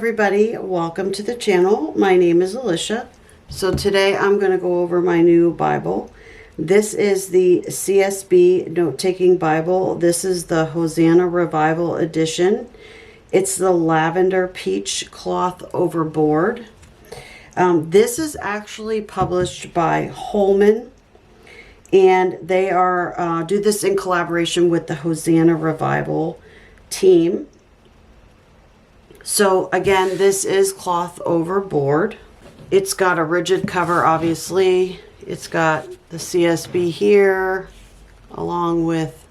everybody, welcome to the channel. My name is Alicia. So today I'm going to go over my new Bible. This is the CSB Note-Taking Bible. This is the Hosanna Revival Edition. It's the lavender peach cloth overboard. This is actually published by Holman, and they are do this in collaboration with the Hosanna Revival team. So again, this is cloth overboard. It's got a rigid cover, obviously. It's got the CSB here, along with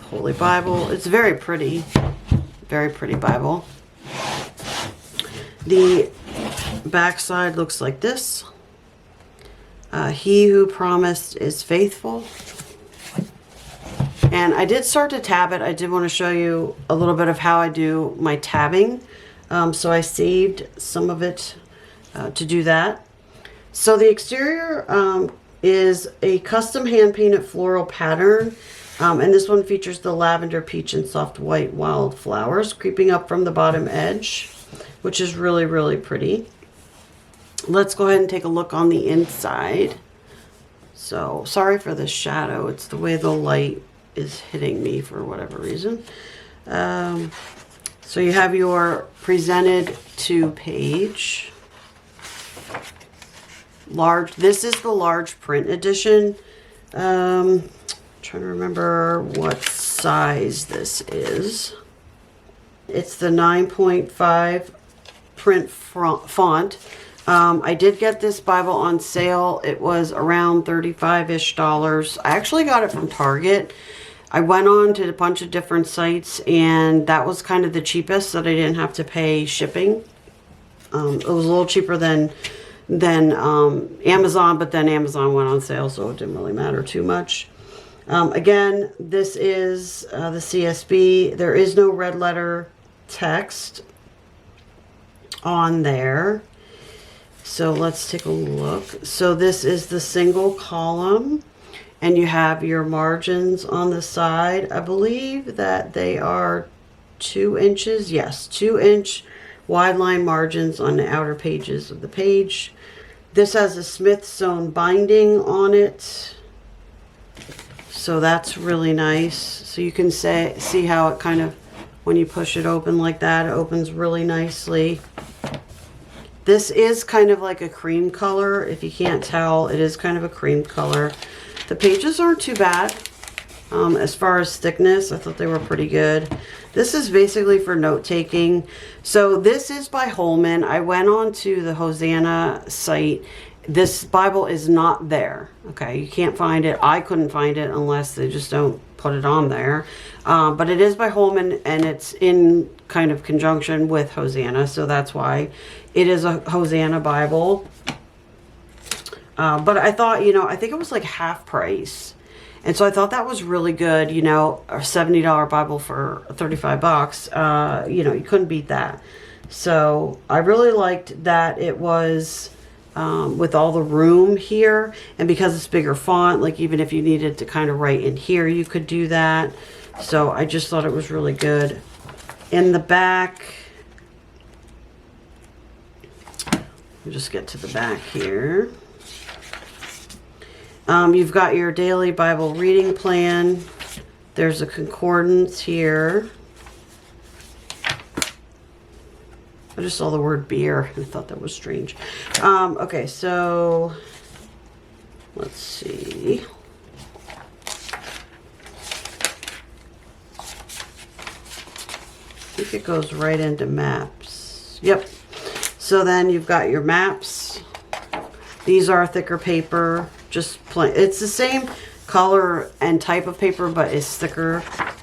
Holy Bible. It's very pretty Bible. The backside looks like this. He who promised is faithful. And I did start to tab it. I did want to show you a little bit of how I do my tabbing. So I saved some of it to do that. So the exterior is a custom hand-painted floral pattern. And this one features the lavender, peach, and soft white wildflowers creeping up from the bottom edge, which is really, really pretty. Let's go ahead and take a look on the inside. So sorry for the shadow. It's the way the light is hitting me for whatever reason. So you have your presented to page. Large. This is the large print edition. Trying to remember what size this is. It's the 9.5 print font. I did get this Bible on sale. It was around $35-ish. I actually got it from Target. I went on to a bunch of different sites, and that was kind of the cheapest that I didn't have to pay shipping. It was a little cheaper than Amazon, but then Amazon went on sale, so it didn't really matter too much. Again, this is the CSB. There is no red letter text on there. So let's take a look. So this is the single column, and you have your margins on the side. I believe that they are 2 inches. Yes, 2-inch wide line margins on the outer pages of the page. This has a Smith sewn binding on it. So that's really nice. So you can see how it kind of, when you push it open like that, it opens really nicely. This is kind of like a cream color. If you can't tell, it is kind of a cream color. The pages aren't too bad. As far as thickness, I thought they were pretty good. This is basically for note-taking. So this is by Holman. I went on to the Hosanna site. This Bible is not there. Okay, you can't find it. I couldn't find it unless they just don't put it on there. But it is by Holman, and it's in kind of conjunction with Hosanna, so that's why it is a Hosanna Bible. But I thought, I think it was like half price. And so I thought that was really good, a $70 Bible for 35 bucks. You couldn't beat that. So I really liked that it was with all the room here. And because it's bigger font, like even if you needed to kind of write in here, you could do that. So I just thought it was really good. In the back, we'll just get to the back here. You've got your daily Bible reading plan. There's a concordance here. I just saw the word beer. I thought that was strange. Okay, so let's see. I think it goes right into maps. Yep. So then you've got your maps. These are thicker paper. Just plain. It's the same color and type of paper, but it's thicker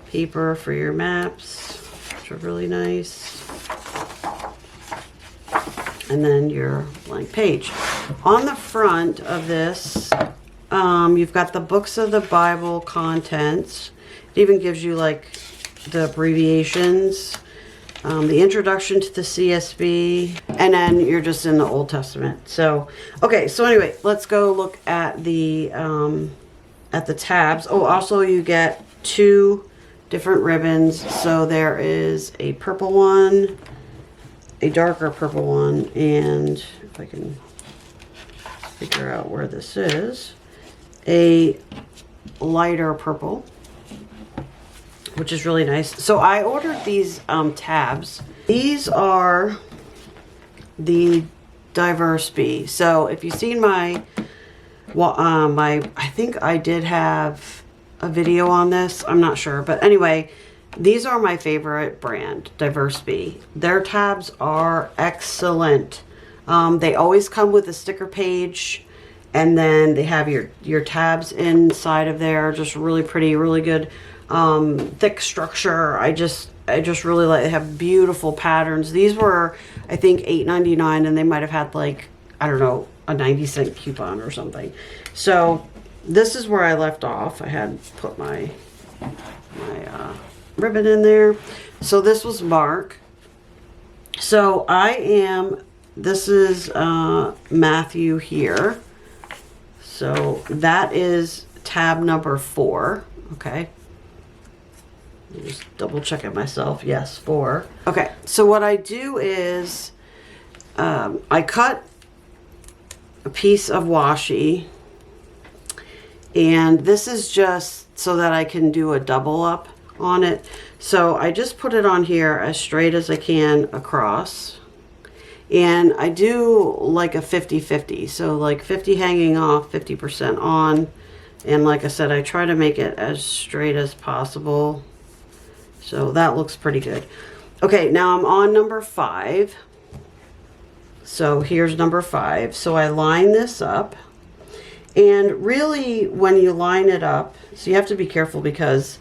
paper for your maps, which are really nice. And then your blank page. On the front of this, you've got the books of the Bible contents. It even gives you like the abbreviations, the introduction to the CSB, and then you're just in the Old Testament. So, okay, so anyway, let's go look at the tabs. Oh, also you get 2 different ribbons. So there is a purple one a darker purple one, and if I can figure out where this is, a lighter purple, which is really nice. So I ordered these tabs. These are the Diversebee. So if you've seen my, I think I did have a video on this. I'm not sure, but anyway, these are my favorite brand, Diversebee. Their tabs are excellent. They always come with a sticker page, and then they have your tabs inside of there. Just really pretty, really good, thick structure. I just really like. They have beautiful patterns. These were, I think, $8.99, and they might have had, like, I don't know, a 90-cent coupon or something. So this is where I left off. I had put my ribbon in there. So this was Mark. So this is Matthew here. So that is tab number 4. Okay. Just double check it myself. Yes, 4. Okay. So what I do is I cut a piece of washi, and this is just so that I can do a double up on it. So I just put it on here as straight as I can across, and I do like a 50-50, so like 50 hanging off, 50% on, and like I said, I try to make it as straight as possible. So that looks pretty good. Okay, now I'm on number 5. So here's number 5. So I line this up, and really when you line it up, so you have to be careful because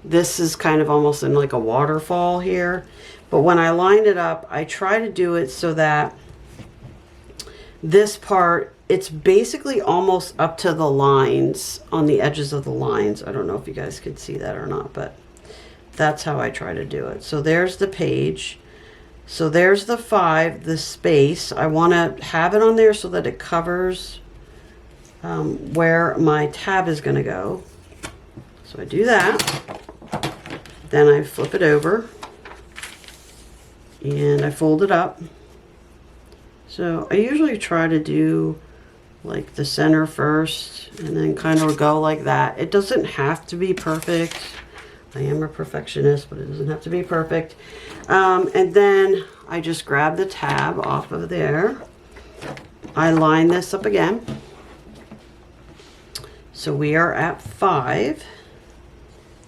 this is kind of almost in like a waterfall here. But when I line it up, I try to do it so that this part, it's basically almost up to the lines, on the edges of the lines. I don't know if you guys can see that or not, but that's how I try to do it. So there's the page. So there's the 5, the space. I want to have it on there so that it covers where my tab is going to go. So I do that. Then I flip it over and I fold it up. So I usually try to do like the center first and then kind of go like that. It doesn't have to be perfect. I am a perfectionist, but it doesn't have to be perfect. And then I just grab the tab off of there. I line this up again. So we are at 5.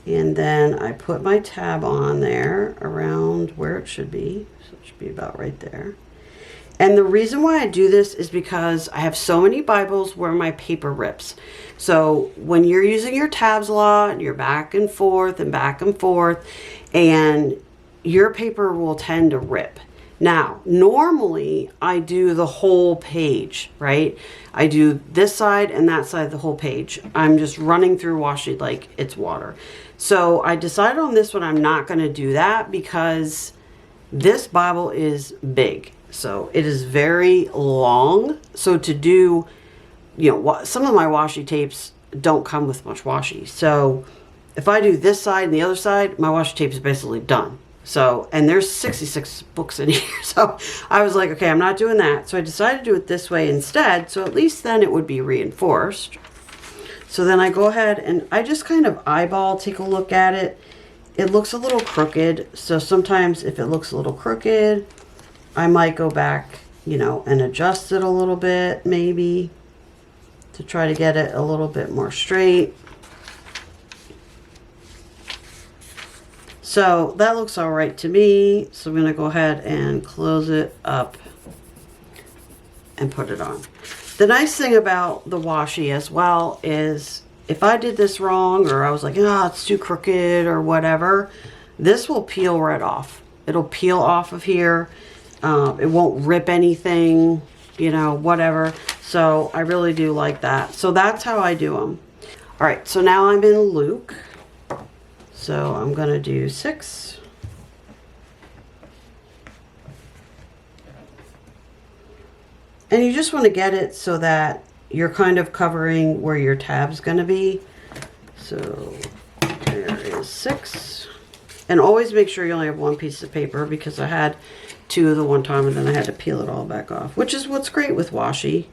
And then I put my tab on there around where it should be. So it should be about right there. And the reason why I do this is because I have so many Bibles where my paper rips. So when you're using your tabs a lot, and you're back and forth, and your paper will tend to rip. Now, normally I do the whole page, right? I do this side and that side of the whole page. I'm just running through washi like it's water. So I decided on this one, I'm not going to do that because this Bible is big. So it is very long. So to do, some of my washi tapes don't come with much washi. So if I do this side and the other side, my washi tape is basically done. So, and there's 66 books in here. So I was like, okay, I'm not doing that. So I decided to do it this way instead. So at least then it would be reinforced. So then I go ahead and I just kind of take a look at it. It looks a little crooked. So sometimes if it looks a little crooked, I might go back, and adjust it a little bit, maybe, to try to get it a little bit more straight. So that looks all right to me. So I'm going to go ahead and close it up and put it on. The nice thing about the washi as well is if I did this wrong, or I was like, it's too crooked or whatever, this will peel right off. It'll peel off of here. It won't rip anything, whatever. So I really do like that. So that's how I do them. All right, so now I'm in Luke. So I'm going to do 6. And you just want to get it so that you're kind of covering where your tab's going to be. So there is 6. And always make sure you only have one piece of paper because I had two the one time and then I had to peel it all back off, which is what's great with washi,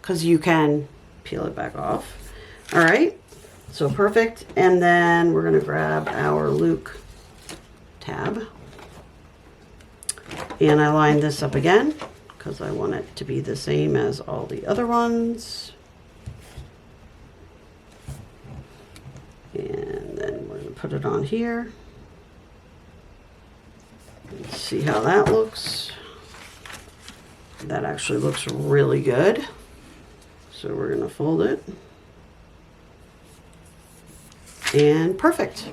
because you can peel it back off. All right, so perfect. And then we're gonna grab our Luke tab, and I line this up again because I want it to be the same as all the other ones. And then we're gonna put it on here. Let's see how that looks. That actually looks really good. So we're gonna fold it. And perfect.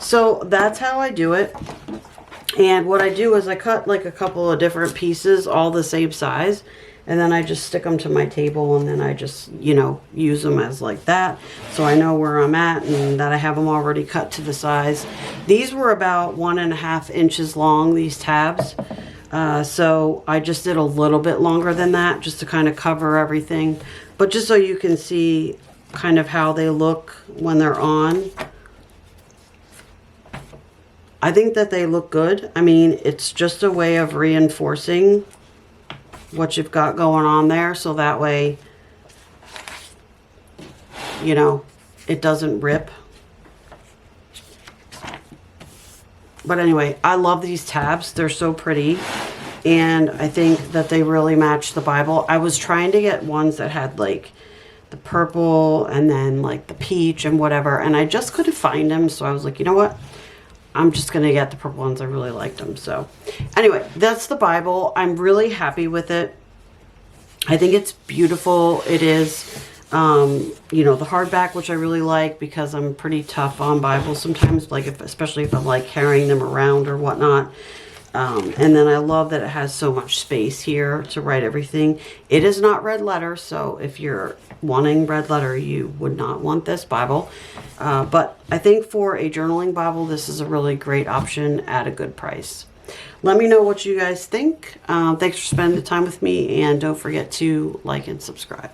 So that's how I do it. And what I do is I cut like a couple of different pieces, all the same size, and then I just stick them to my table, and then I just, you know, use them as like that. So I know where I'm at and that I have them already cut to the size. These were about 1.5 inches long, these tabs. So I just did a little bit longer than that just to kind of cover everything. But just so you can see kind of how they look when they're on. I think that they look good. I mean, it's just a way of reinforcing what you've got going on there, so that way, you know, it doesn't rip. But anyway, I love these tabs. They're so pretty, and I think that they really match the Bible. I was trying to get ones that had like the purple and then like the peach and whatever, and I just couldn't find them, so I was like, you know what? I'm just going to get the purple ones. I really liked them. So anyway, that's the Bible. I'm really happy with it. I think it's beautiful. It is, you know, the hardback, which I really like because I'm pretty tough on Bibles sometimes, like especially if I'm like carrying them around or whatnot. And then I love that it has so much space here to write everything. It is not red letter, so if you're wanting red letter, you would not want this Bible. But I think for a journaling Bible, this is a really great option at a good price. Let me know what you guys think. Thanks for spending the time with me, and don't forget to like and subscribe.